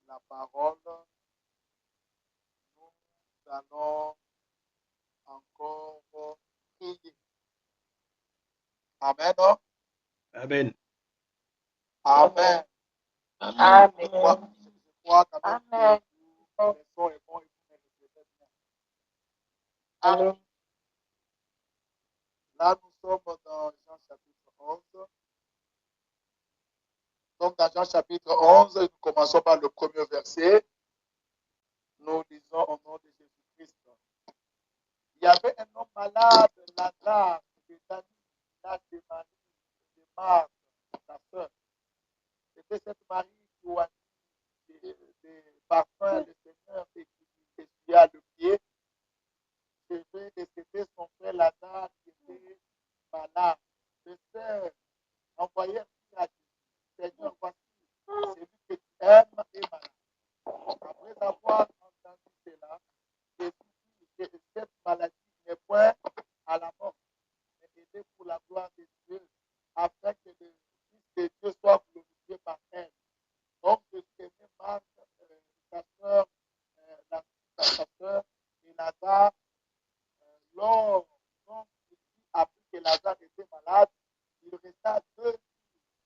la parole, nous allons encore prier. Amen. Amen. Amen. Amen. Je crois quand même Amen. que le son est bon et vous me recevez bien. Amen. Là, nous sommes dans Jean chapitre 11. Donc, dans Jean chapitre 11, nous commençons par le premier verset. Nous lisons au nom de Jésus-Christ. Il y avait un homme malade, Lazare, de Béthanie, là de Marie, de Marthe, sa sœur. C'était cette Marie qui a des parfums, le Seigneur, et qui essuya le pied. Et c'était son frère Lazare qui était malade. Le Seigneur envoyait à Jésus, Seigneur, voici, celui que tu aimes est malade. Après avoir entendu cela, Jésus dit que cette maladie n'est point à la mort, mais elle est pour la gloire de Dieu, afin que le Fils de Dieu soit glorifié par elle. Donc, je suis Marthe, sa sœur, sa sœur, et Lazare, lors, donc, après que Lazare était malade, il resta 2 jours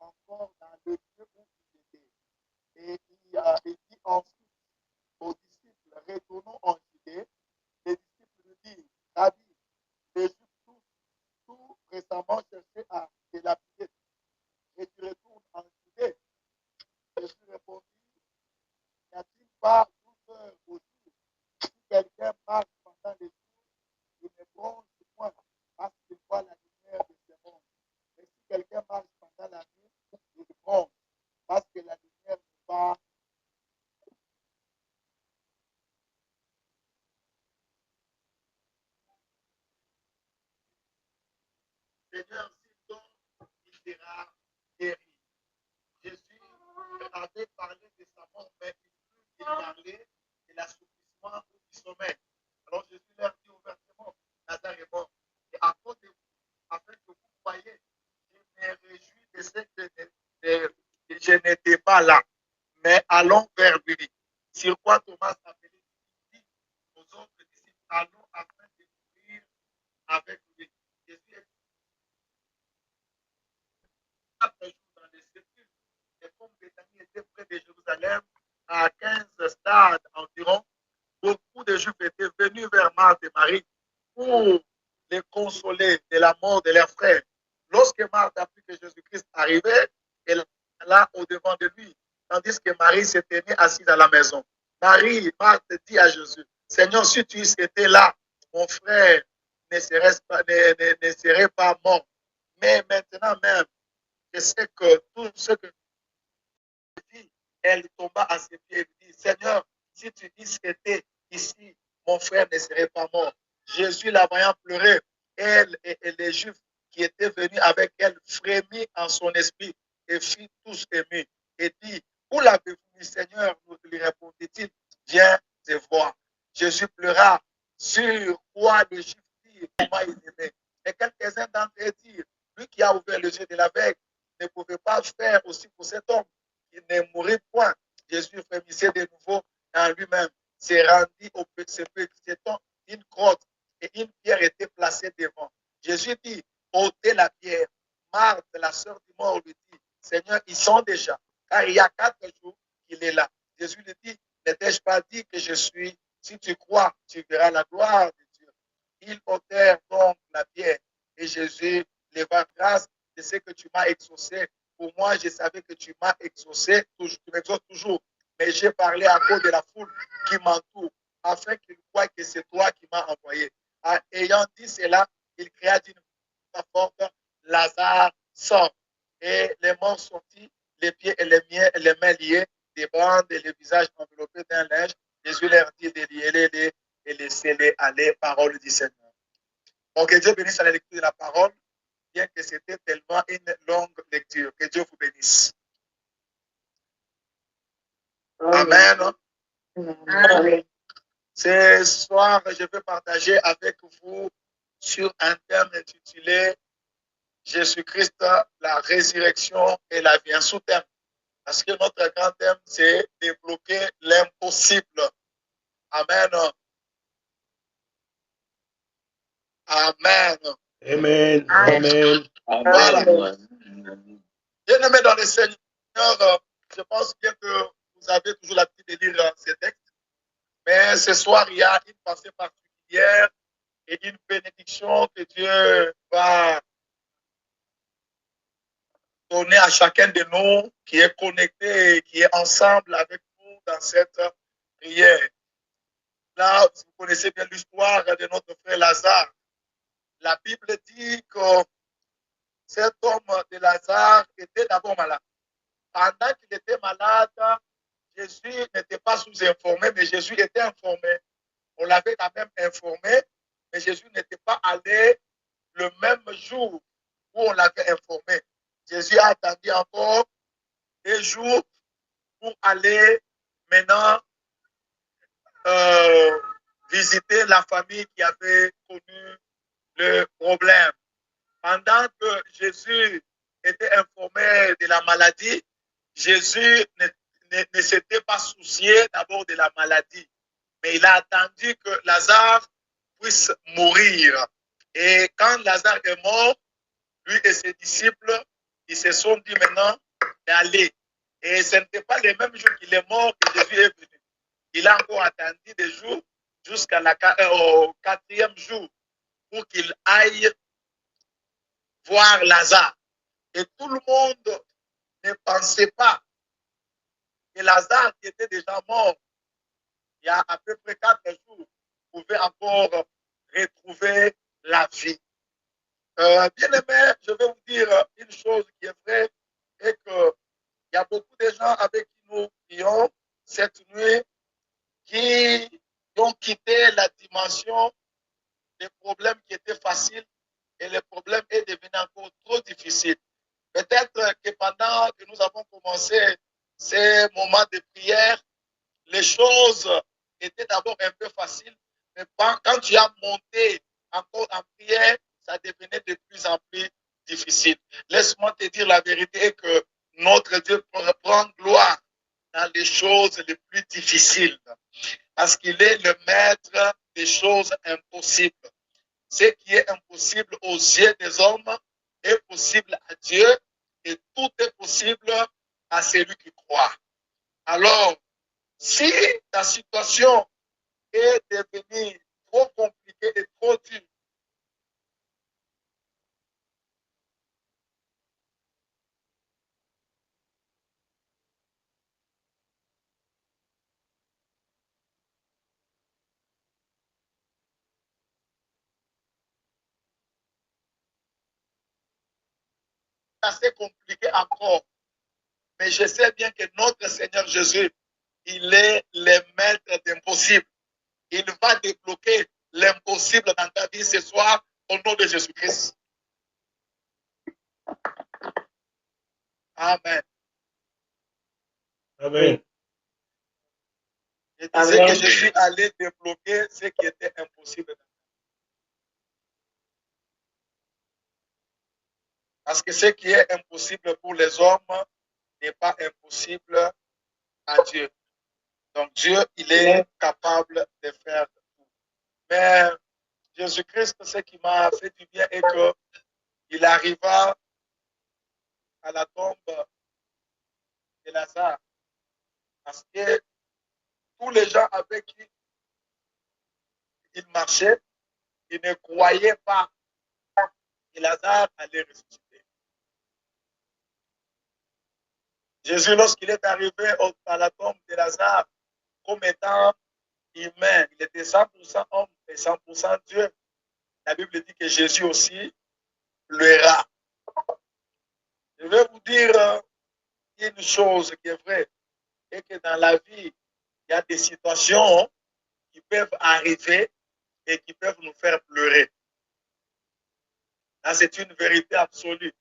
encore dans le lieu où il était. Et il dit ensuite aux disciples, retournons en Judée. Les disciples lui disent, Rabbi, les Juifs tout récemment cherché à te lapider. Et tu retournes en Judée. Jésus répondit, n'y a-t-il pas 12 heures au jour? Si quelqu'un marche pendant les jours, il ne bronze point parce qu'il voit la lumière de ce monde. Mais si quelqu'un marche pendant la nuit, il bronze parce que la lumière ne va. Seigneur, si donc il sera guéri. Jésus avait parlé de sa mort, mais il parlait de l'assouplissement du sommeil. Alors Jésus leur dit ouvertement, Lazare est mort. Et à cause de vous, afin que vous croyez, je me réjouis de ce que je n'étais pas là, mais allons vers lui. Sur quoi Thomas appelé dit aux autres disciples, allons afin de mourir avec lui. Jésus est 4 jours dans les sépulcres. Et comme Béthanie était près de Jérusalem, à 15 stades environ, beaucoup de Juifs étaient venus vers Marthe et Marie pour les consoler de la mort de leurs frères. Lorsque Marthe apprit que Jésus-Christ arrivait, elle alla au-devant de lui, tandis que Marie se tenait assise à la maison. Marthe dit à Jésus, Seigneur, si tu étais là, mon frère ne serait pas mort. Mais maintenant même, je sais que tout ce que tu dis, elle tomba à ses pieds et lui dit, Seigneur, si tu dis ce qui était ici, mon frère ne serait pas mort. Jésus, la voyant pleurer, elle et les Juifs qui étaient venus avec elle frémit en son esprit et fit tous émus et dit, où l'avez-vous mis, Seigneur? Lui répondit-il, viens et vois. Jésus pleura sur quoi les Juifs dirent comment il aimait. Et quelques-uns d'entre eux dirent, lui qui a ouvert les yeux de l'aveugle ne pouvait pas faire aussi pour cet homme qui ne mourrait point. Jésus frémissait de nouveau en lui-même, se rendit au petit une grotte et une pierre était placée devant. Jésus dit, ôtez la pierre. Marthe, la sœur du mort, lui dit, Seigneur, ils sont déjà, car il y a 4 jours qu'il est là. Jésus lui dit, ne t'ai-je pas dit que je suis? Si tu crois, tu verras la gloire de Dieu. Ils ôtèrent donc la pierre et Jésus leva grâce de ce que tu m'as exaucé. Pour moi, je savais que tu m'as exaucé, tu m'exauces toujours. Mais j'ai parlé à cause de la foule qui m'entoure, afin qu'ils voient que c'est toi qui m'as envoyé. Ayant dit cela, il cria d'une voix forte, Lazare sort. Et les morts sortis, les pieds et les mains liés, des bandes et le visage enveloppés d'un linge. Jésus leur dit de lier-les et laisser-les aller, parole du Seigneur. Donc, que Dieu bénisse à la lecture de la parole, bien que c'était tellement une longue lecture. Que Dieu vous bénisse. Amen. Amen. Ce soir, je vais partager avec vous sur un thème intitulé Jésus-Christ, la résurrection et la vie. Un sous-thème. Parce que notre grand thème, c'est débloquer l'impossible. Amen. Amen. Amen. Amen. Voilà. Amen. Bien-aimés dans le Seigneur, je pense bien que vous avez toujours l'habitude de lire ces textes. Mais ce soir, il y a une pensée particulière et une bénédiction que Dieu va donner à chacun de nous qui est connecté et qui est ensemble avec nous dans cette prière. Là, vous connaissez bien l'histoire de notre frère Lazare. La Bible dit que cet homme de Lazare était d'abord malade. Pendant qu'il était malade, Jésus n'était pas sous-informé, mais Jésus était informé. On l'avait quand même informé, mais Jésus n'était pas allé le même jour où on l'avait informé. Jésus a attendu encore 2 jours pour aller maintenant visiter la famille qui avait connu le problème. Pendant que Jésus était informé de la maladie, Jésus ne s'était pas soucié d'abord de la maladie, mais il a attendu que Lazare puisse mourir. Et quand Lazare est mort, lui et ses disciples, ils se sont dit maintenant d'aller. Et ce n'était pas le même jour qu'il est mort que Jésus est venu. Il a encore attendu des jours jusqu'au 4e jour pour qu'il aille voir Lazare. Et tout le monde ne pensait pas que Lazare, qui était déjà mort il y a à peu près 4 jours, pouvait encore retrouver la vie. Bien aimé, je vais vous dire une chose qui est vraie, et qu'il y a beaucoup de gens avec qui nous prions cette nuit qui ont quitté la dimension des problèmes qui étaient faciles et le problème est devenu encore trop difficile. Peut-être que pendant que nous avons commencé ces moments de prière, les choses étaient d'abord un peu faciles, mais quand tu as monté encore en prière, ça devenait de plus en plus difficile. Laisse-moi te dire la vérité que notre Dieu prend gloire dans les choses les plus difficiles, parce qu'il est le maître des choses impossibles. Ce qui est impossible aux yeux des hommes est possible à Dieu, et tout est possible à celui qui croit. Alors, si ta situation est devenue trop compliquée et trop dure, assez compliqué encore, mais je sais bien que notre Seigneur Jésus, il est le maître d'impossible. Il va débloquer l'impossible dans ta vie ce soir au nom de Jésus-Christ. Amen. Amen. Je disais que je suis allé débloquer ce qui était impossible. Parce que ce qui est impossible pour les hommes n'est pas impossible à Dieu. Donc Dieu, il est capable de faire tout. Mais Jésus-Christ, ce qui m'a fait du bien est qu'il arriva à la tombe de Lazare. Parce que tous les gens avec qui il marchait, ils ne croyaient pas que Lazare allait ressusciter. Jésus, lorsqu'il est arrivé à la tombe de Lazare, comme étant humain, il était 100% homme et 100% Dieu. La Bible dit que Jésus aussi pleura. Je vais vous dire une chose qui est vraie, et que dans la vie, il y a des situations qui peuvent arriver et qui peuvent nous faire pleurer. Là, c'est une vérité absolue.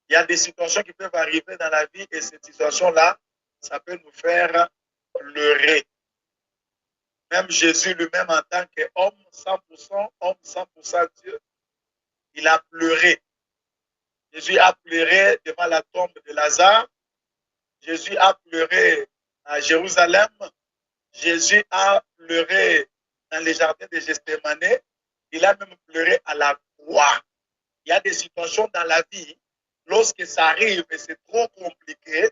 Il y a des situations qui peuvent arriver dans la vie et cette situation-là, ça peut nous faire pleurer. Même Jésus lui-même en tant qu'homme 100%, homme 100% Dieu, il a pleuré. Jésus a pleuré devant la tombe de Lazare Jésus a pleuré à Jérusalem. Jésus a pleuré dans les jardins de Gethsémani. Il a même pleuré à la croix. Il y a des situations dans la vie, lorsque ça arrive et c'est trop compliqué,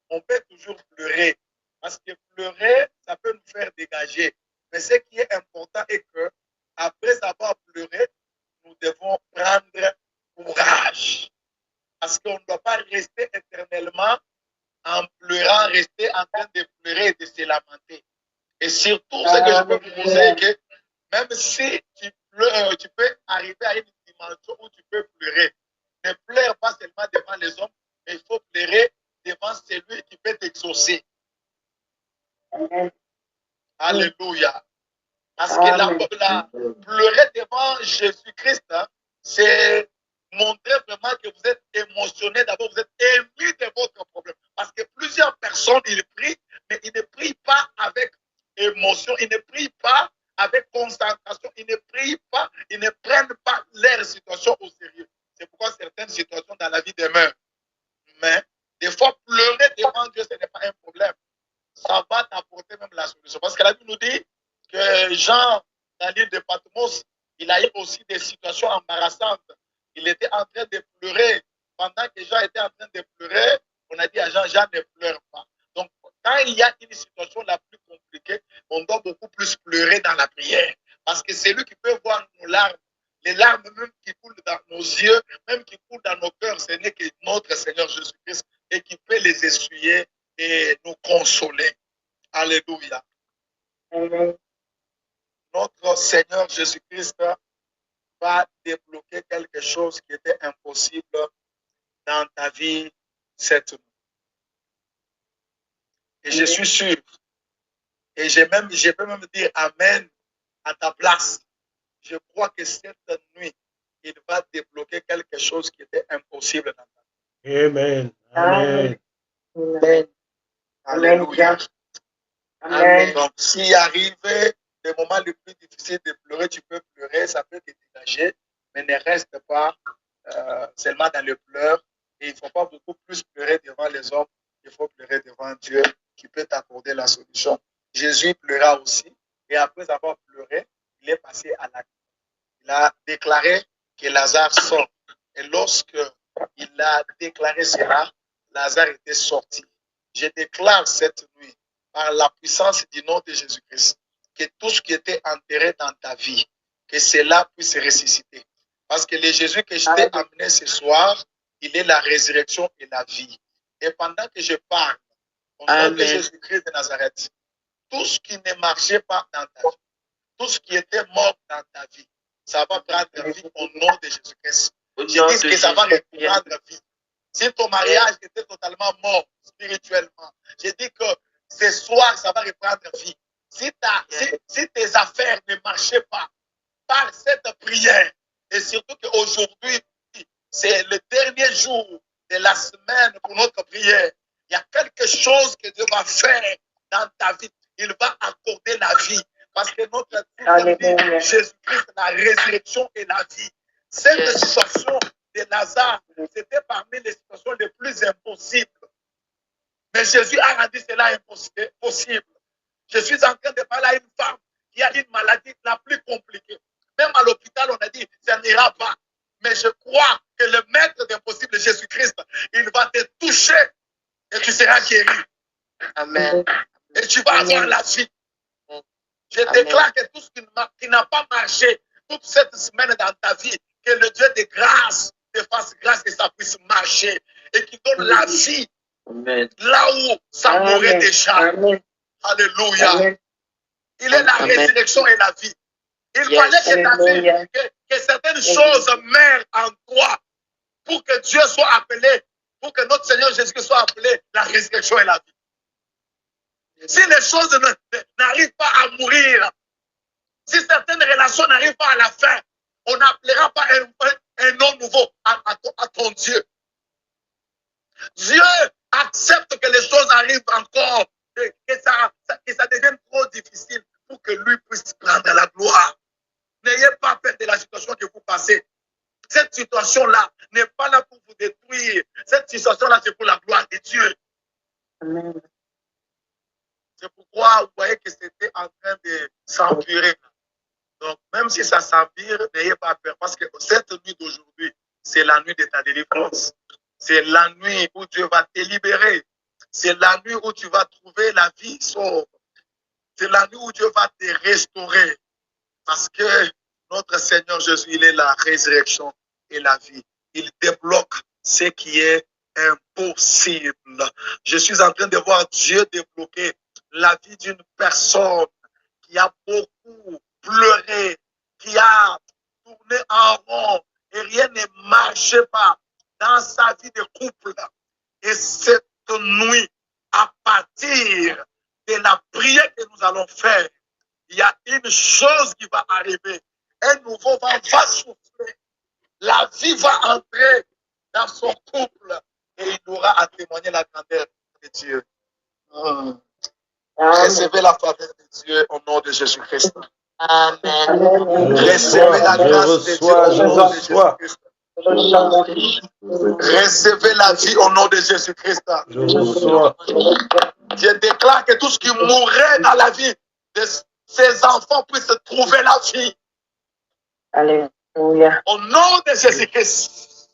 on peut toujours pleurer. Parce que pleurer, ça peut nous faire dégager. Mais ce qui est important est que, après avoir pleuré, nous devons prendre courage. Parce qu'on ne doit pas rester éternellement en pleurant, rester en train de pleurer et de se lamenter. Et surtout, ce que je peux vous dire, c'est que même si tu pleures, tu peux arriver à une dimension où tu peux pleurer. Ne pleure pas seulement devant les hommes, mais il faut pleurer devant celui qui peut t'exaucer. Alléluia. Parce que pleurer devant Jésus-Christ, hein, c'est montrer vraiment que vous êtes émotionné. D'abord, vous êtes ému de votre problème. Parce que plusieurs personnes, ils prient, mais ils ne prient pas avec émotion, ils ne prient pas avec concentration, ils ne prient pas, ils ne prennent pas leur situation au sérieux. C'est pourquoi certaines situations dans la vie demeurent. Mais des fois, pleurer devant Dieu, ce n'est pas un problème. Ça va t'apporter même la solution. Parce que la Bible nous dit que Jean, dans l'île de Patmos, il a eu aussi des situations embarrassantes. Il était en train de pleurer. Pendant que Jean était en train de pleurer, on a dit à Jean, Jean ne pleure pas. Donc, quand il y a une situation la plus compliquée, on doit beaucoup plus pleurer dans la prière. Parce que c'est lui qui peut voir nos larmes. Les larmes même qui coulent dans nos yeux, même qui coulent dans nos cœurs, ce n'est que notre Seigneur Jésus-Christ et qui peut les essuyer et nous consoler. Alléluia. Amen. Notre Seigneur Jésus-Christ va débloquer quelque chose qui était impossible dans ta vie cette nuit. Et je suis sûr, et je peux même dire Amen à ta place. Je crois que cette nuit, il va débloquer quelque chose qui était impossible dans ta vie. Amen. Amen. Amen. Alléluia. Amen. Donc, s'il arrive des moments les plus difficiles de pleurer, tu peux pleurer, ça peut te dégager, mais ne reste pas seulement dans le pleur. Et il ne faut pas beaucoup plus pleurer devant les hommes, il faut pleurer devant Dieu qui peut t'accorder la solution. Jésus pleura aussi, et après avoir pleuré, il est passé à l'acte. Il a déclaré que Lazare sort. Et lorsque il a déclaré cela, Lazare était sorti. Je déclare cette nuit, par la puissance du nom de Jésus-Christ, que tout ce qui était enterré dans ta vie, que cela puisse ressusciter. Parce que le Jésus que je t'ai amené ce soir, il est la résurrection et la vie. Et pendant que je parle, au nom de Jésus-Christ de Nazareth, tout ce qui ne marchait pas dans ta vie, tout ce qui était mort dans ta vie, ça va prendre vie au nom de Jésus-Christ. Je dis que ça va reprendre vie. Si ton mariage était totalement mort spirituellement, je dis que ce soir, ça va reprendre vie. Si tes affaires ne marchaient pas, par cette prière, et surtout qu'aujourd'hui, c'est le dernier jour de la semaine pour notre prière, il y a quelque chose que Dieu va faire dans ta vie. Il va accorder la vie. Parce que notre Dieu, Jésus-Christ, la résurrection et la vie. Cette situation de Lazare, c'était parmi les situations les plus impossibles. Mais Jésus a rendu cela possible. Je suis en train de parler à une femme qui a une maladie la plus compliquée. Même à l'hôpital, on a dit, ça n'ira pas. Mais je crois que le maître des possibles, Jésus-Christ, il va te toucher et tu seras guéri. Amen. Et tu vas avoir la vie. Je déclare que tout ce qui n'a pas marché toute cette semaine dans ta vie, que le Dieu de grâce te fasse grâce et ça puisse marcher et qui donne la vie là où ça mourrait déjà. Alléluia. Il est la résurrection et la vie. Il fallait que certaines choses meurent en toi pour que Dieu soit appelé, pour que notre Seigneur Jésus soit appelé la résurrection et la vie. Si les choses n'arrivent pas à mourir, si certaines relations n'arrivent pas à la fin, on n'appellera pas un nom nouveau à ton Dieu. Dieu accepte que les choses arrivent encore, que ça devienne trop difficile pour que lui puisse prendre la gloire. N'ayez pas peur de la situation que vous passez. Cette situation-là n'est pas là pour vous détruire. Cette situation-là, c'est pour la gloire de Dieu. c'était en train de s'empirer. Donc, même si ça s'empire, n'ayez pas peur. Parce que cette nuit d'aujourd'hui, c'est la nuit de ta délivrance. C'est la nuit où Dieu va te libérer. C'est la nuit où tu vas trouver la vie sauve. C'est la nuit où Dieu va te restaurer. Parce que notre Seigneur Jésus, il est la résurrection et la vie. Il débloque ce qui est impossible. Je suis en train de voir Dieu débloquer la vie d'une personne qui a beaucoup pleuré, qui a tourné en rond et rien ne marchait pas dans sa vie de couple. Et cette nuit, à partir de la prière que nous allons faire, il y a une chose qui va arriver. Un nouveau vent va souffler. La vie va entrer dans son couple et il aura à témoigner la grandeur de Dieu. Recevez la faveur de Dieu au nom de Jésus-Christ. Amen. Recevez la grâce de Dieu au nom de Jésus-Christ. Recevez la vie au nom de Jésus-Christ. Je reçois. Je déclare que tout ce qui mourrait dans la vie de ces enfants puisse trouver la vie. Alléluia. Au nom de Jésus-Christ.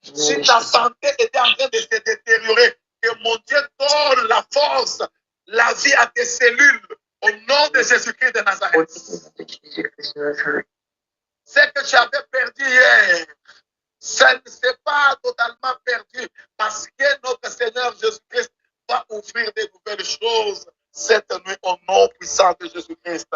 Si ta santé était en train de se détériorer, que mon Dieu donne la force, la vie à tes cellules. Au nom de Jésus-Christ de Nazareth. Ce que tu avais perdu hier, ça ne s'est pas totalement perdu parce que notre Seigneur Jésus-Christ va ouvrir de nouvelles choses cette nuit au nom puissant de Jésus-Christ.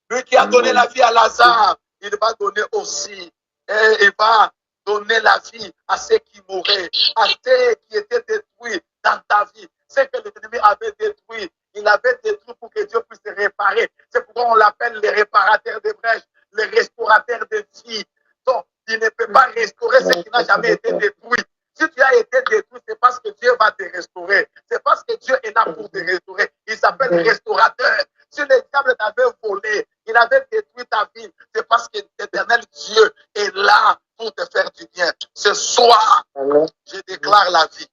Lui qui a donné la vie à Lazare, il va donner aussi. Et il va donner la vie à ceux qui mouraient, à ceux qui étaient détruits dans ta vie. Ce que l'ennemi avait détruit, il avait détruit pour que Dieu puisse réparer. C'est pourquoi on l'appelle les réparateurs de brèches, les restaurateurs de vie. Donc, il ne peut pas restaurer ce qui n'a jamais été détruit. Si tu as été détruit, c'est parce que Dieu va te restaurer. C'est parce que Dieu est là pour te restaurer. Il s'appelle restaurateur. Si le diable t'avait volé, il avait détruit ta vie, c'est parce que l'éternel Dieu est là pour te faire du bien. Ce soir, je déclare la vie.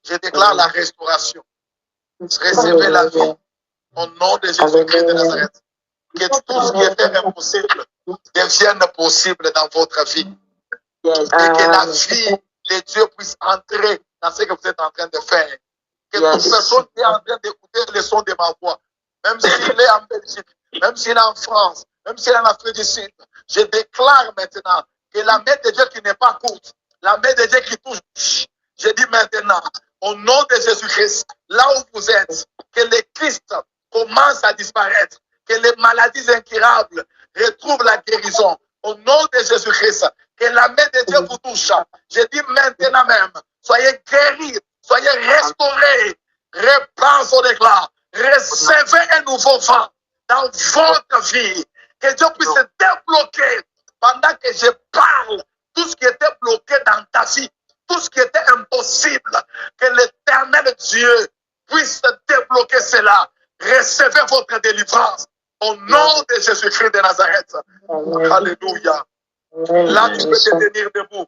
Je déclare la restauration. Recevez la vie au nom de Jésus-Christ de Nazareth. Que tout ce qui était impossible devienne possible dans votre vie. Et que la vie de Dieu puisse entrer dans ce que vous êtes en train de faire. Que toute personne qui est en train d'écouter le son de ma voix, même s'il est en Belgique, même s'il est en France, même s'il est en Afrique du Sud, je déclare maintenant que la main de Dieu qui n'est pas courte, la main de Dieu qui touche, je dis maintenant, au nom de Jésus-Christ, là où vous êtes, que le Christ commence à disparaître, que les maladies incurables retrouvent la guérison. Au nom de Jésus-Christ, que la main de Dieu vous touche. Je dis maintenant même, soyez guéris, soyez restaurés, reprends son éclat, recevez un nouveau vent dans votre vie, que Dieu puisse débloquer pendant que je parle tout ce qui était bloqué dans ta vie, tout ce qui était impossible, que l'éternel Dieu puisse débloquer cela. Recevez votre délivrance au nom de Jésus-Christ de Nazareth. Alléluia. Là, tu peux te tenir debout.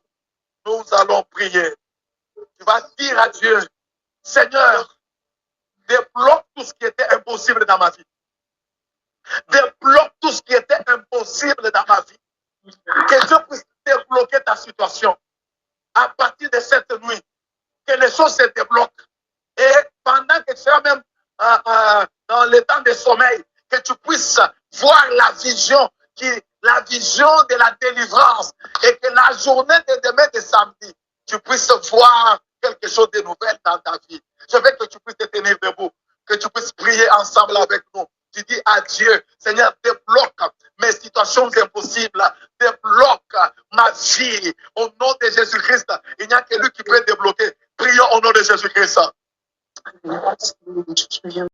Nous allons prier. Tu vas dire à Dieu, Seigneur, débloque tout ce qui était impossible dans ma vie. Débloque tout ce qui était impossible dans ma vie. Que Dieu puisse débloquer ta situation. À partir de cette nuit, que les choses se débloquent. Et pendant que tu seras même dans le temps de sommeil, que tu puisses voir la vision de la délivrance et que la journée de demain de samedi, tu puisses voir quelque chose de nouvel dans ta vie. Je veux que tu puisses te tenir debout, que tu puisses prier ensemble avec nous. Tu dis à Dieu, Seigneur, débloque mes situations impossibles, débloque ma vie. Au nom de Jésus-Christ, il n'y a que lui qui peut débloquer. Prions au nom de Jésus-Christ.